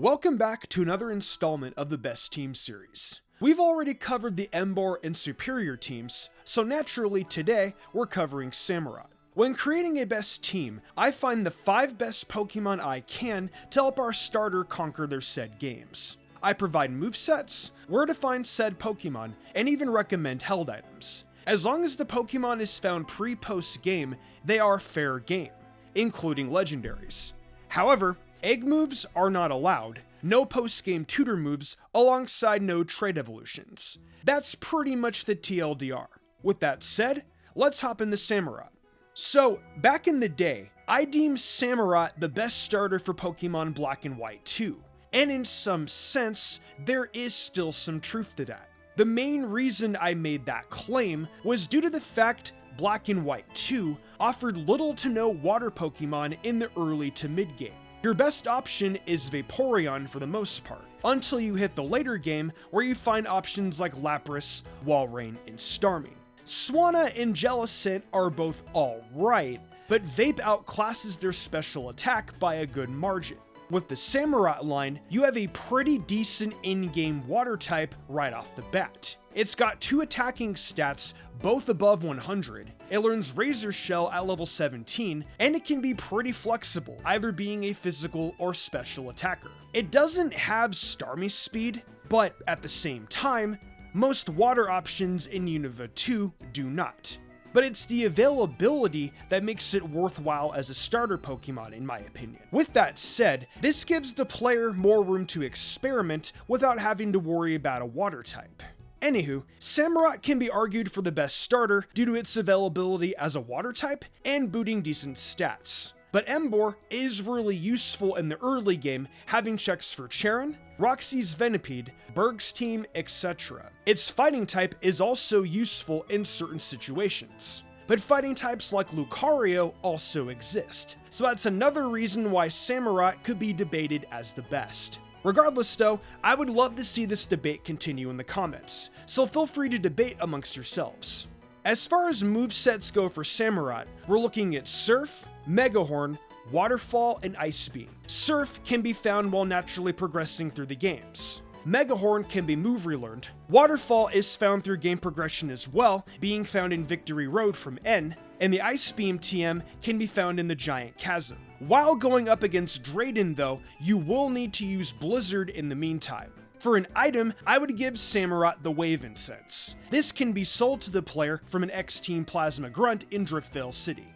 Welcome back to another installment of the Best Team series. We've already covered the Emboar and Superior teams, so naturally today we're covering Samurott. When creating a best team, I find the 5 best Pokemon I can to help our starter conquer their said games. I provide movesets, where to find said Pokemon, and even recommend held items. As long as the Pokemon is found pre-post game, they are fair game, including legendaries. However, egg moves are not allowed, no post-game tutor moves, alongside no trade evolutions. That's pretty much the TLDR. With that said, let's hop into Samurott. So, back in the day, I deemed Samurott the best starter for Pokemon Black and White 2, and in some sense, there is still some truth to that. The main reason I made that claim was due to the fact Black and White 2 offered little to no water Pokemon in the early to mid game. Your best option is Vaporeon for the most part, until you hit the later game where you find options like Lapras, Walrein, and Starmie. Swanna and Jellicent are both alright, but Vape outclasses their special attack by a good margin. With the Samurott line, you have a pretty decent in-game water type right off the bat. It's got 2 attacking stats, both above 100. It learns Razor Shell at level 17, and it can be pretty flexible, either being a physical or special attacker. It doesn't have Starmie speed, but at the same time, most water options in Unova 2 do not. But it's the availability that makes it worthwhile as a starter Pokemon in my opinion. With that said, this gives the player more room to experiment without having to worry about a water type. Anywho, Samurott can be argued for the best starter due to its availability as a water type and booting decent stats. But Emboar is really useful in the early game, having checks for Charon, Roxy's Venipede, Berg's team, etc. Its fighting type is also useful in certain situations. But fighting types like Lucario also exist, so that's another reason why Samurott could be debated as the best. Regardless though, I would love to see this debate continue in the comments, so feel free to debate amongst yourselves. As far as movesets go for Samurott, we're looking at Surf, Megahorn, Waterfall, and Ice Beam. Surf can be found while naturally progressing through the games. Megahorn can be move relearned. Waterfall is found through game progression as well, being found in Victory Road from N, and the Ice Beam TM can be found in the Giant Chasm. While going up against Drayden though, you will need to use Blizzard in the meantime. For an item, I would give Samurott the Wave Incense. This can be sold to the player from an X-Team Plasma Grunt in Driftvale City.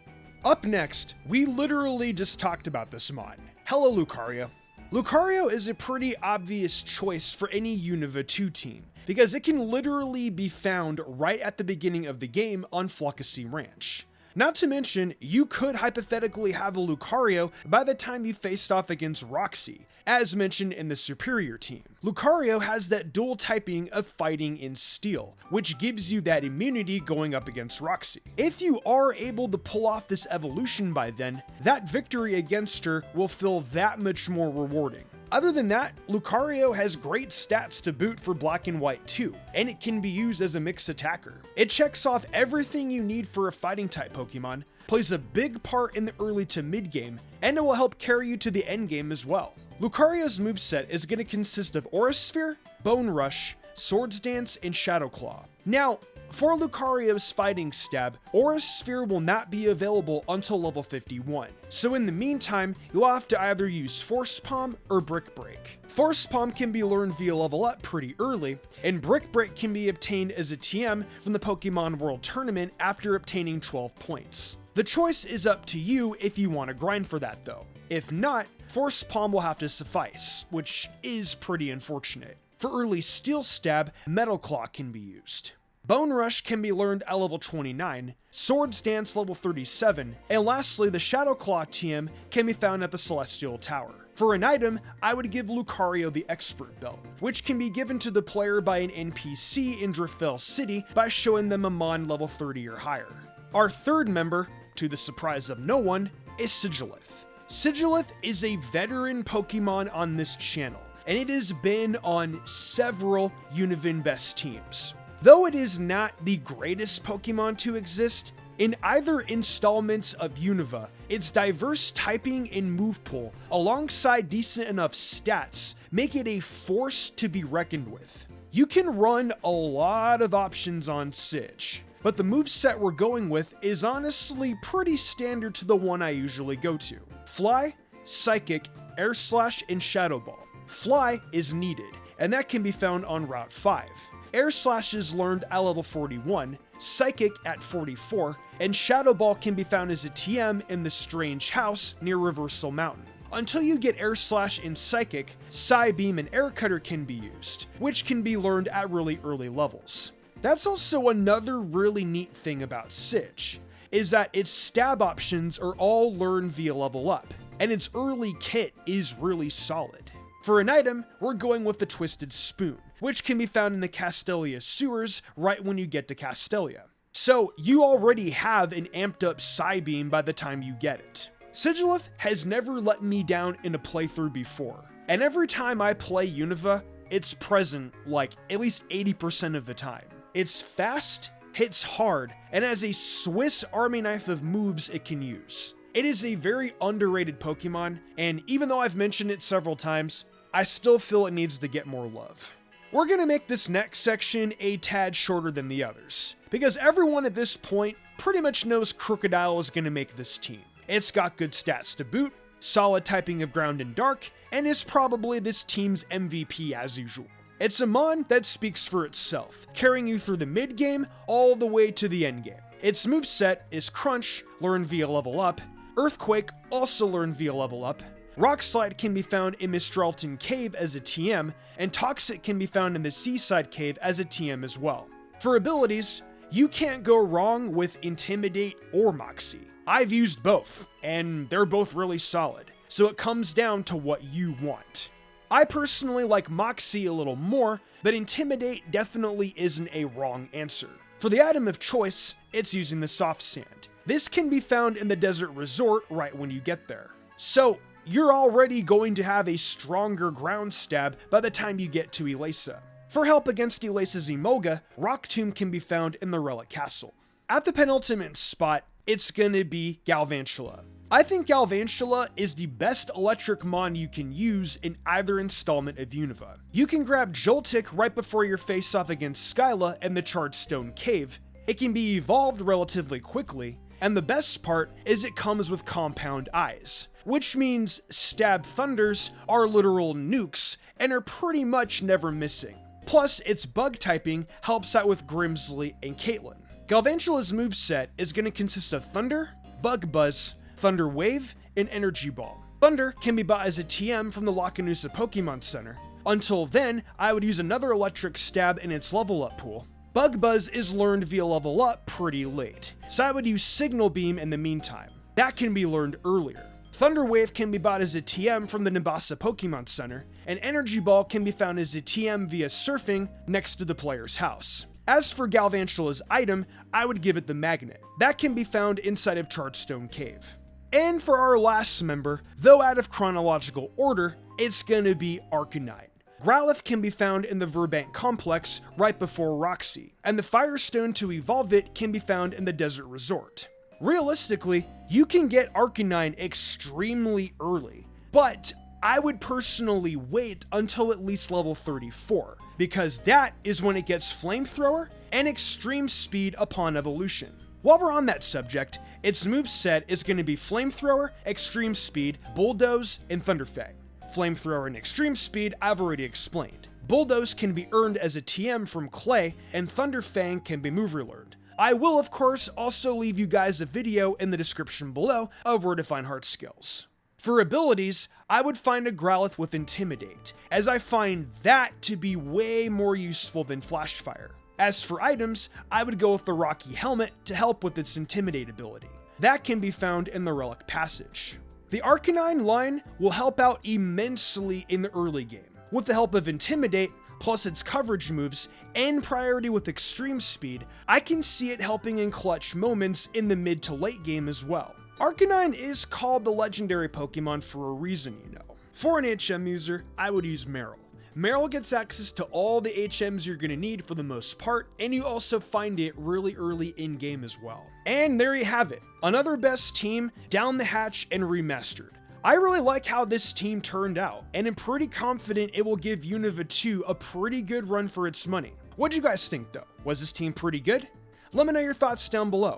Up next, we literally just talked about this mod. Hello Lucario. Lucario is a pretty obvious choice for any Unova 2 team, because it can literally be found right at the beginning of the game on Flockacy Ranch. Not to mention, you could hypothetically have a Lucario by the time you faced off against Roxy, as mentioned in the Superior team. Lucario has that dual typing of fighting and steel, which gives you that immunity going up against Roxy. If you are able to pull off this evolution by then, that victory against her will feel that much more rewarding. Other than that, Lucario has great stats to boot for Black and White 2, and it can be used as a mixed attacker. It checks off everything you need for a fighting type Pokemon, plays a big part in the early to mid game, and it will help carry you to the end game as well. Lucario's moveset is going to consist of Aura Sphere, Bone Rush, Swords Dance, and Shadow Claw. Now, for Lucario's fighting stab, Aura Sphere will not be available until level 51, so in the meantime, you'll have to either use Force Palm or Brick Break. Force Palm can be learned via level up pretty early, and Brick Break can be obtained as a TM from the Pokemon World Tournament after obtaining 12 points. The choice is up to you if you want to grind for that though. If not, Force Palm will have to suffice, which is pretty unfortunate. For early Steel Stab, Metal Claw can be used. Bone Rush can be learned at level 29, Swords Dance level 37, and lastly the Shadow Claw TM can be found at the Celestial Tower. For an item, I would give Lucario the Expert Belt, which can be given to the player by an NPC in Driftvale City by showing them a Mon level 30 or higher. Our third member, to the surprise of no one, is Sigilyph. Sigilyph is a veteran Pokemon on this channel, and it has been on several Unovan best teams. Though it is not the greatest Pokemon to exist, In either installments of Unova, its diverse typing and move pool, alongside decent enough stats, make it a force to be reckoned with. You can run a lot of options on Sig, but the moveset we're going with is honestly pretty standard to the one I usually go to. Fly, Psychic, Air Slash, and Shadow Ball. Fly is needed, and that can be found on Route 5. Air Slash is learned at level 41, Psychic at 44, and Shadow Ball can be found as a TM in the Strange House near Reversal Mountain. Until you get Air Slash and Psychic, Psy Beam and Air Cutter can be used, which can be learned at really early levels. That's also another really neat thing about Sig, is that its stab options are all learned via level up, and its early kit is really solid. For an item, we're going with the Twisted Spoon, which can be found in the Castelia sewers right when you get to Castelia. So you already have an amped up Psy Beam by the time you get it. Sigilyph has never let me down in a playthrough before, and every time I play Unova, it's present like at least 80% of the time. It's fast, hits hard, and has a Swiss Army knife of moves it can use. It is a very underrated Pokemon, and even though I've mentioned it several times, I still feel it needs to get more love. We're gonna make this next section a tad shorter than the others, because everyone at this point pretty much knows Krookodile is gonna make this team. It's got good stats to boot, solid typing of ground and dark, and is probably this team's MVP as usual. It's a mon that speaks for itself, carrying you through the mid game all the way to the end game. Its moveset is Crunch, learned via level up, Earthquake, also learned via level up, Rock Slide can be found in Mistralton Cave as a TM, and Toxic can be found in the Seaside Cave as a TM as well. For abilities, you can't go wrong with Intimidate or Moxie. I've used both, and they're both really solid, so it comes down to what you want. I personally like Moxie a little more, but Intimidate definitely isn't a wrong answer. For the item of choice, it's using the Soft Sand. This can be found in the Desert Resort right when you get there. So, you're already going to have a stronger ground stab by the time you get to Elesa. For help against Elesa's Emolga, Rock Tomb can be found in the Relic Castle. At the penultimate spot, it's gonna be Galvantula. I think Galvantula is the best electric mon you can use in either installment of Unova. You can grab Joltik right before your face off against Skyla in the Charred Stone Cave. It can be evolved relatively quickly, and the best part is it comes with Compound Eyes, which means Stab Thunders are literal nukes and are pretty much never missing. Plus, its bug typing helps out with Grimsley and Caitlyn. Galvantula's moveset is going to consist of Thunder, Bug Buzz, Thunder Wave, and Energy Ball. Thunder can be bought as a TM from the Lockanusa Pokemon Center. Until then, I would use another electric stab in its level up pool. Bug Buzz is learned via level up pretty late, so I would use Signal Beam in the meantime. That can be learned earlier. Thunder Wave can be bought as a TM from the Nimbasa Pokemon Center, and Energy Ball can be found as a TM via surfing next to the player's house. As for Galvantula's item, I would give it the Magnet. That can be found inside of Chartstone Cave. And for our last member, though out of chronological order, it's gonna be Arcanine. Growlithe can be found in the Verbank Complex right before Roxy, and the Firestone to evolve it can be found in the Desert Resort. Realistically, you can get Arcanine extremely early, but I would personally wait until at least level 34, because that is when it gets Flamethrower and Extreme Speed upon evolution. While we're on that subject, its moveset is going to be Flamethrower, Extreme Speed, Bulldoze, and Thunderfang. Flamethrower and Extreme Speed I've already explained. Bulldoze can be earned as a TM from Clay, and Thunderfang can be move relearned. I will of course also leave you guys a video in the description below of where to find heart skills. For abilities, I would find a Growlithe with Intimidate, as I find that to be way more useful than Flash Fire. As for items, I would go with the Rocky Helmet to help with its Intimidate ability. That can be found in the Relic Passage. The Arcanine line will help out immensely in the early game. With the help of Intimidate, plus its coverage moves, and priority with Extreme Speed, I can see it helping in clutch moments in the mid to late game as well. Arcanine is called the legendary Pokemon for a reason, you know. For an HM user, I would use Meryl. Meryl gets access to all the HMs you're going to need for the most part, and you also find it really early in game as well. And there you have it, another best team down the hatch and remastered. I really like how this team turned out, and am pretty confident it will give Unova 2 a pretty good run for its money. What do you guys think though? Was this team pretty good? Let me know your thoughts down below.